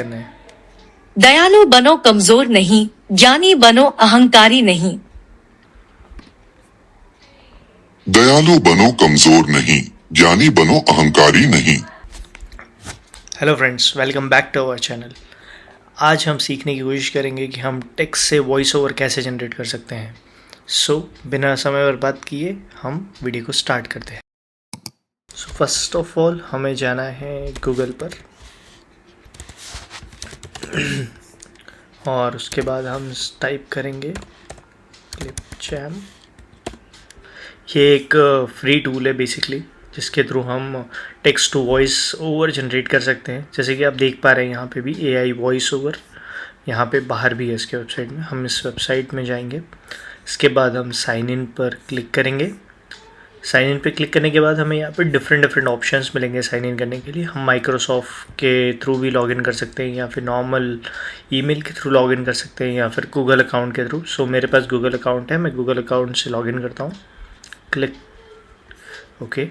करना है। दयालु बनो कमजोर नहीं, ज्ञानी बनो अहंकारी नहीं। दयालु बनो कमजोर नहीं, ज्ञानी बनो अहंकारी नहीं। Hello friends, welcome back to our channel. आज हम सीखने की कोशिश करेंगे कि हम टेक्स्ट से वॉइस ओवर कैसे जनरेट कर सकते हैं। बिना समय बर्बाद किए हम वीडियो को स्टार्ट करते हैं। फर्स्ट ऑफ ऑल हमें जाना है गूगल पर और उसके बाद हम टाइप करेंगे क्लिपचैम। ये एक फ्री टूल है बेसिकली, जिसके थ्रू हम text to voice over generate कर सकते हैं। जैसे कि आप देख पा रहे हैं यहाँ पे भी AI वॉइस ओवर, यहाँ पे बाहर भी है इसके वेबसाइट में। हम इस वेबसाइट में जाएंगे, इसके बाद हम साइन इन पर क्लिक करेंगे। साइन इन पे क्लिक करने के बाद हमें यहाँ पे डिफरेंट ऑप्शंस मिलेंगे साइन इन करने के लिए। हम माइक्रोसॉफ्ट के थ्रू भी लॉगिन कर सकते हैं, या फिर नॉर्मल ईमेल के थ्रू लॉगिन कर सकते हैं, या फिर गूगल अकाउंट के थ्रू। मेरे पास गूगल अकाउंट है, मैं गूगल अकाउंट से लॉगिन करता हूँ। क्लिक ओके,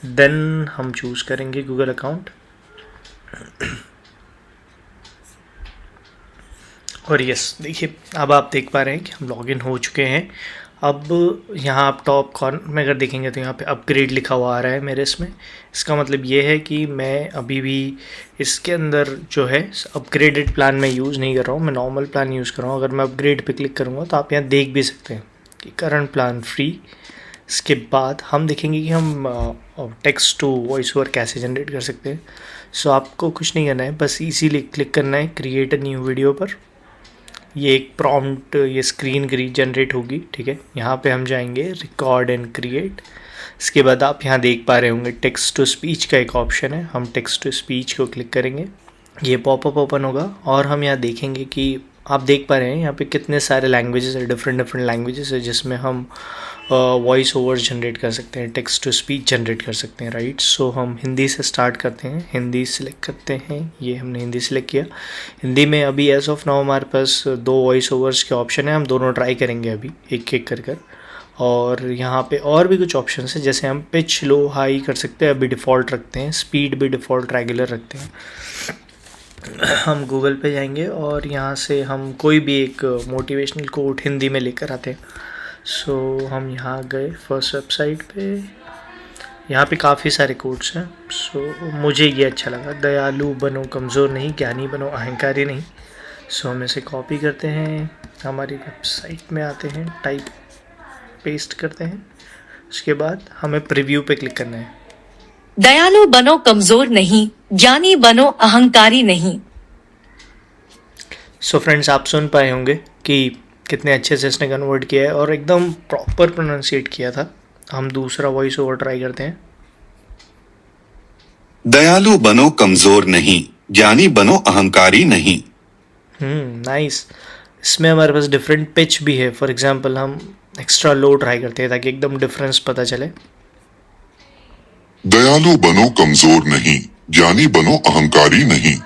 देन हम चूज़ करेंगे गूगल अकाउंट। और यस, देखिए अब आप देख पा रहे हैं कि हम लॉगिन हो चुके हैं। अब यहाँ आप टॉप कॉर्नर में अगर देखेंगे तो यहाँ पे अपग्रेड लिखा हुआ आ रहा है मेरे इसमें। इसका मतलब ये है कि मैं अभी भी इसके अंदर जो है अपग्रेडेड प्लान में यूज़ नहीं कर रहा हूँ, मैं नॉर्मल प्लान यूज़ कर रहा हूँ। अगर मैं अपग्रेड पे क्लिक करूँगा तो आप यहाँ देख भी सकते हैं कि करंट प्लान फ्री। इसके बाद हम देखेंगे कि हम टेक्स्ट टू वॉइस ओवर कैसे जनरेट कर सकते हैं। आपको कुछ नहीं करना है, बस इसीलिए क्लिक करना है क्रिएट अ न्यू वीडियो पर। ये एक प्रॉम्प्ट, ये स्क्रीन जनरेट होगी, ठीक है। यहाँ पे हम जाएंगे रिकॉर्ड एंड क्रिएट। इसके बाद आप यहाँ देख पा रहे होंगे टेक्स्ट टू स्पीच का एक ऑप्शन है। हम टेक्स्ट टू स्पीच को क्लिक करेंगे, ये पॉपअप ओपन होगा और हम यहाँ देखेंगे कि आप देख पा रहे हैं यहाँ पे कितने सारे लैंग्वेजेस है, डिफरेंट लैंग्वेजेस है, जिसमें हम वॉइस ओवर्स जनरेट कर सकते हैं, टेक्स्ट टू स्पीच जनरेट कर सकते हैं, राइट। हम हिंदी से स्टार्ट करते हैं, हिंदी सिलेक्ट करते हैं। ये हमने हिंदी सिलेक्ट किया। हिंदी में अभी एज ऑफ नाउ हमारे पास 2 वॉइस ओवर्स के ऑप्शन है, हम दोनों ट्राई करेंगे अभी एक एक कर। और यहाँ पे और भी कुछ ऑप्शन है, जैसे हम पिच लो हाई कर सकते हैं, अभी डिफ़ॉल्ट रखते हैं, स्पीड भी डिफ़ॉल्ट रेगुलर रखते हैं। हम गूगल पे जाएंगे और यहाँ से हम कोई भी एक मोटिवेशनल कोट हिंदी में लेकर आते हैं। हम यहाँ गए फर्स्ट वेबसाइट पे, यहाँ पे काफ़ी सारे कोट्स हैं। मुझे ये अच्छा लगा, दयालु बनो कमज़ोर नहीं, ज्ञानी बनो अहंकारी नहीं। हम इसे कॉपी करते हैं, हमारी वेबसाइट में आते हैं, टाइप पेस्ट करते हैं। उसके बाद हमें प्रीव्यू पे क्लिक करना है। दयालु बनो कमजोर नहीं, ज्ञानी बनो अहंकारी नहीं। फ्रेंड्स, आप सुन पाए होंगे कि कितने अच्छे से इसने कन्वर्ट किया है और एकदम प्रॉपर प्रोनाउंसिएट किया था। हम दूसरा वॉइस ओवर ट्राई करते हैं। दयालु बनो कमजोर नहीं, ज्ञानी बनो अहंकारी नहीं। नाइस। इसमें हमारे पास डिफरेंट पिच भी है। फॉर एग्जांपल हम एक्स्ट्रा लो ट्राई करते हैं ताकि एकदम डिफरेंस पता चले। दयालु बनो कमजोर नहीं, ज्ञानी बनो अहंकारी नहीं।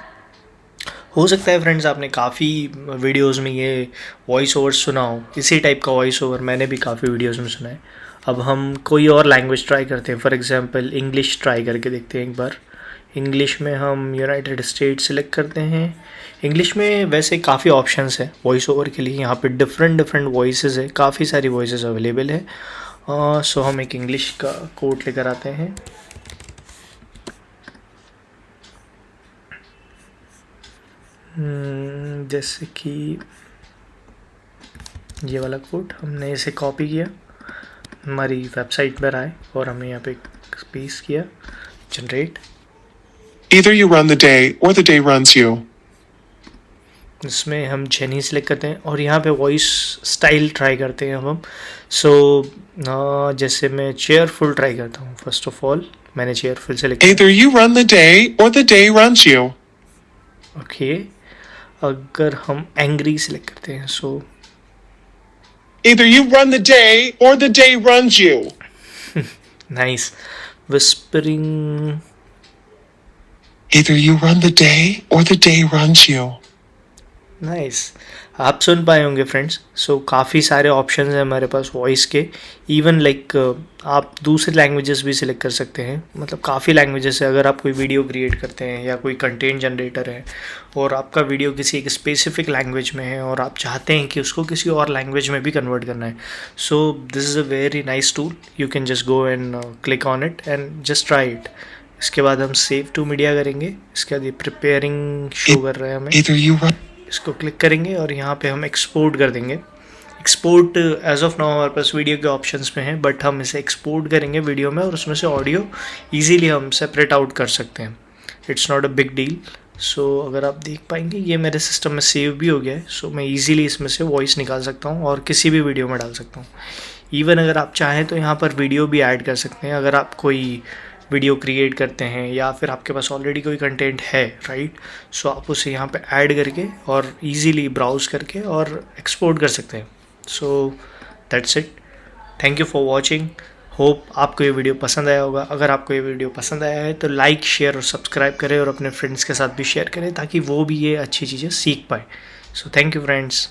हो सकता है फ्रेंड्स आपने काफ़ी वीडियोस में ये वॉइस ओवर सुना हो, इसी टाइप का वॉइस ओवर मैंने भी काफ़ी वीडियोस में सुना है। अब हम कोई और लैंग्वेज ट्राई करते हैं, फॉर एग्जांपल इंग्लिश ट्राई करके देखते हैं एक बार। इंग्लिश में हम यूनाइटेड स्टेट सेलेक्ट करते हैं। इंग्लिश में वैसे काफ़ी ऑप्शंस है वॉइस ओवर के लिए, यहाँ पे डिफरेंट वॉइसेस है, काफ़ी सारी वॉइसेस अवेलेबल है। हम एक इंग्लिश का कोट लेकर आते हैं। जैसे कि ये वाला कोड हमने इसे कॉपी किया, हमारी वेबसाइट पर आए और हमने यहाँ पे पेस्ट किया, generate. Either you run the day or the day runs you. इसमें हम जेनी सेलेक्ट करते हैं और यहाँ पे वॉइस स्टाइल ट्राई करते हैं हम। जैसे मैं चेयरफुल ट्राई करता हूँ। फर्स्ट ऑफ ऑल मैंने चेयरफुल सेलेक्ट किया। Either you run the day or the day runs you. Okay, अगर हम एंग्री सेलेक्ट करते हैं, Either you run the day or the day runs you. Nice. Whispering, Either you run the day or the day runs you. Nice. आप सुन पाए होंगे friends. सो काफ़ी सारे options हैं हमारे पास वॉइस के। इवन लाइक आप दूसरी लैंग्वेजेस भी सिलेक्ट कर सकते हैं, मतलब काफ़ी लैंग्वेजेस है। अगर आप कोई वीडियो क्रिएट करते हैं या कोई कंटेंट जनरेटर है और आपका वीडियो किसी एक स्पेसिफिक लैंग्वेज में है और आप चाहते हैं कि उसको किसी और लैंग्वेज में भी कन्वर्ट करना है, so this is a very nice tool. You can just go and click on it and just try it. इसके बाद हम सेव टू मीडिया करेंगे। इसके बाद ये प्रिपेयरिंग शो कर रहा है हमें, Either you run. इसको क्लिक करेंगे और यहाँ पे हम एक्सपोर्ट कर देंगे। एक्सपोर्ट एज ऑफ नाउ हमारे पास वीडियो के ऑप्शंस में है, बट हम इसे एक्सपोर्ट करेंगे वीडियो में और उसमें से ऑडियो इजीली हम सेपरेट आउट कर सकते हैं। It's not a big deal. So अगर आप देख पाएंगे ये मेरे सिस्टम में सेव भी हो गया है। सो मैं इजीली इसमें से वॉइस निकाल सकता हूँ और किसी भी वीडियो में डाल सकता हूँ। इवन अगर आप चाहें तो यहाँ पर वीडियो भी ऐड कर सकते हैं। अगर आप कोई वीडियो क्रिएट करते हैं या फिर आपके पास ऑलरेडी कोई कंटेंट है, राइट, सो आप उसे यहाँ पे ऐड करके और इजीली ब्राउज़ करके और एक्सपोर्ट कर सकते हैं। So that's it. Thank you for watching. Hope आपको ये वीडियो पसंद आया होगा। अगर आपको ये वीडियो पसंद आया है तो लाइक, शेयर और सब्सक्राइब करें और अपने फ्रेंड्स के साथ भी शेयर करें ताकि वो भी ये अच्छी चीज़ें सीख पाए। So thank you friends.